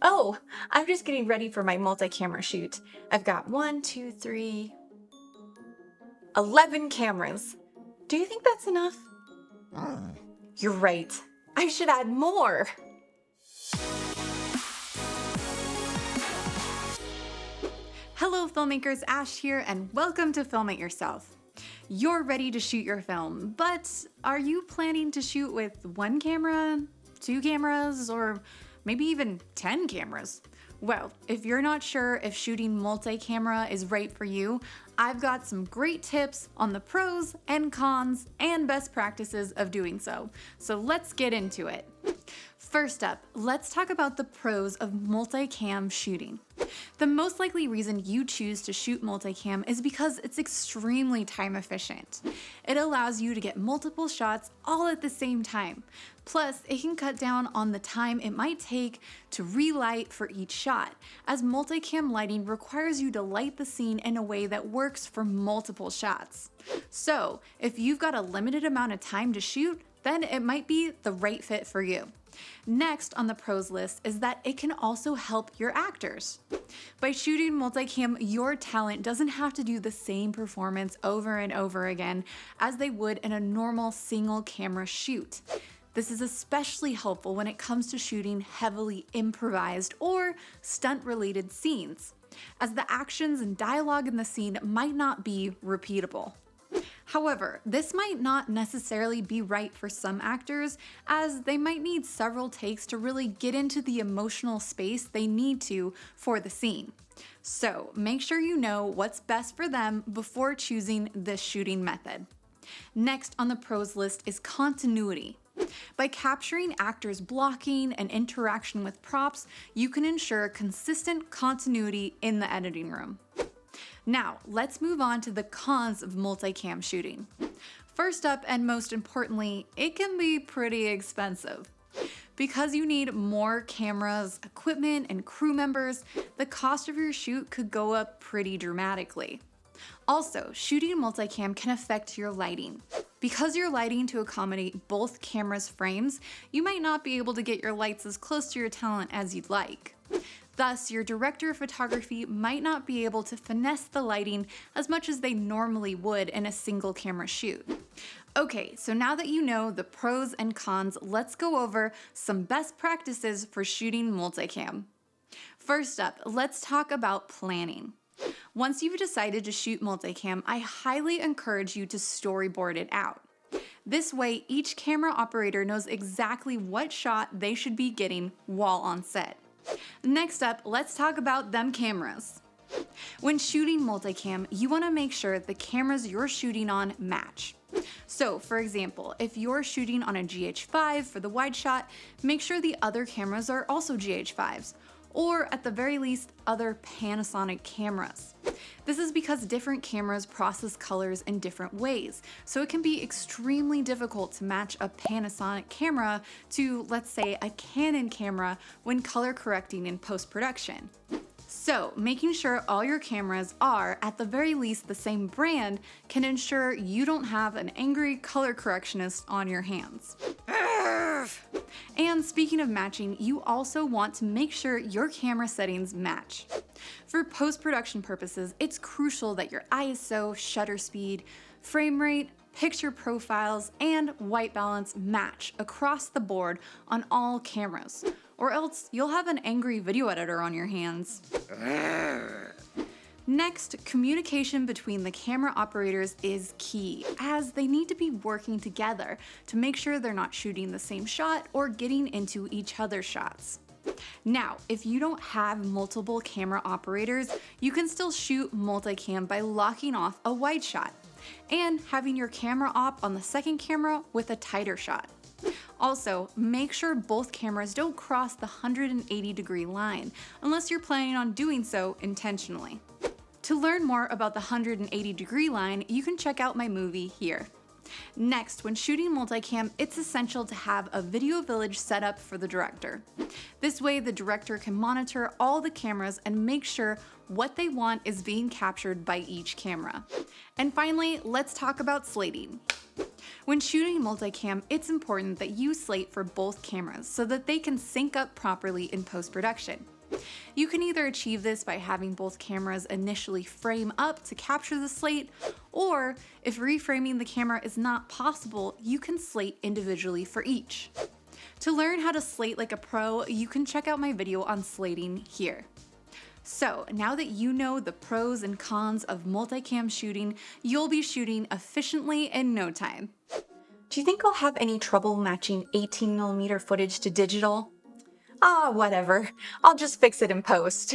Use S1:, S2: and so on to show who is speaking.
S1: Oh, I'm just getting ready for my multi-camera shoot. I've got 11 cameras. Do you think that's enough? You're right. I should add more.
S2: Hello filmmakers, Ash here and welcome to Film It Yourself. You're ready to shoot your film, but are you planning to shoot with one camera, two cameras, or maybe even 10 cameras? Well, if you're not sure if shooting multi-camera is right for you, I've got some great tips on the pros and cons and best practices of doing so. So let's get into it. First up, let's talk about the pros of multicam shooting. The most likely reason you choose to shoot multicam is because it's extremely time efficient. It allows you to get multiple shots all at the same time. Plus, it can cut down on the time it might take to relight for each shot, as multicam lighting requires you to light the scene in a way that works for multiple shots. So, if you've got a limited amount of time to shoot, then it might be the right fit for you. Next on the pros list is that it can also help your actors. By shooting multicam, your talent doesn't have to do the same performance over and over again as they would in a normal single camera shoot. This is especially helpful when it comes to shooting heavily improvised or stunt-related scenes, as the actions and dialogue in the scene might not be repeatable. However, this might not necessarily be right for some actors, as they might need several takes to really get into the emotional space they need to for the scene. So make sure you know what's best for them before choosing this shooting method. Next on the pros list is continuity. By capturing actors' blocking and interaction with props, you can ensure consistent continuity in the editing room. Now, let's move on to the cons of multicam shooting. First up, and most importantly, it can be pretty expensive. Because you need more cameras, equipment, and crew members, the cost of your shoot could go up pretty dramatically. Also, shooting multicam can affect your lighting. Because you're lighting to accommodate both cameras' frames, you might not be able to get your lights as close to your talent as you'd like. Thus, your director of photography might not be able to finesse the lighting as much as they normally would in a single camera shoot. Okay, so now that you know the pros and cons, let's go over some best practices for shooting multicam. First up, let's talk about planning. Once you've decided to shoot multicam, I highly encourage you to storyboard it out. This way, each camera operator knows exactly what shot they should be getting while on set. Next up, let's talk about them cameras. When shooting multicam, you want to make sure the cameras you're shooting on match. So, for example, if you're shooting on a GH5 for the wide shot, make sure the other cameras are also GH5s, or at the very least, other Panasonic cameras. This is because different cameras process colors in different ways, so it can be extremely difficult to match a Panasonic camera to, let's say, a Canon camera when color correcting in post-production. So, making sure all your cameras are, at the very least, the same brand can ensure you don't have an angry color correctionist on your hands. And speaking of matching, you also want to make sure your camera settings match. For post-production purposes, it's crucial that your ISO, shutter speed, frame rate, picture profiles, and white balance match across the board on all cameras, or else you'll have an angry video editor on your hands. Next, communication between the camera operators is key, as they need to be working together to make sure they're not shooting the same shot or getting into each other's shots. Now, if you don't have multiple camera operators, you can still shoot multicam by locking off a wide shot and having your camera op on the second camera with a tighter shot. Also, make sure both cameras don't cross the 180-degree line unless you're planning on doing so intentionally. To learn more about the 180-degree line, you can check out my movie here. Next, when shooting multicam, it's essential to have a video village set up for the director. This way, the director can monitor all the cameras and make sure what they want is being captured by each camera. And finally, let's talk about slating. When shooting multicam, it's important that you slate for both cameras so that they can sync up properly in post-production. You can either achieve this by having both cameras initially frame up to capture the slate, or if reframing the camera is not possible, you can slate individually for each. To learn how to slate like a pro, you can check out my video on slating here. So now that you know the pros and cons of multicam shooting, you'll be shooting efficiently in no time.
S1: Do you think I'll have any trouble matching 18mm footage to digital? Ah, whatever. I'll just fix it in post.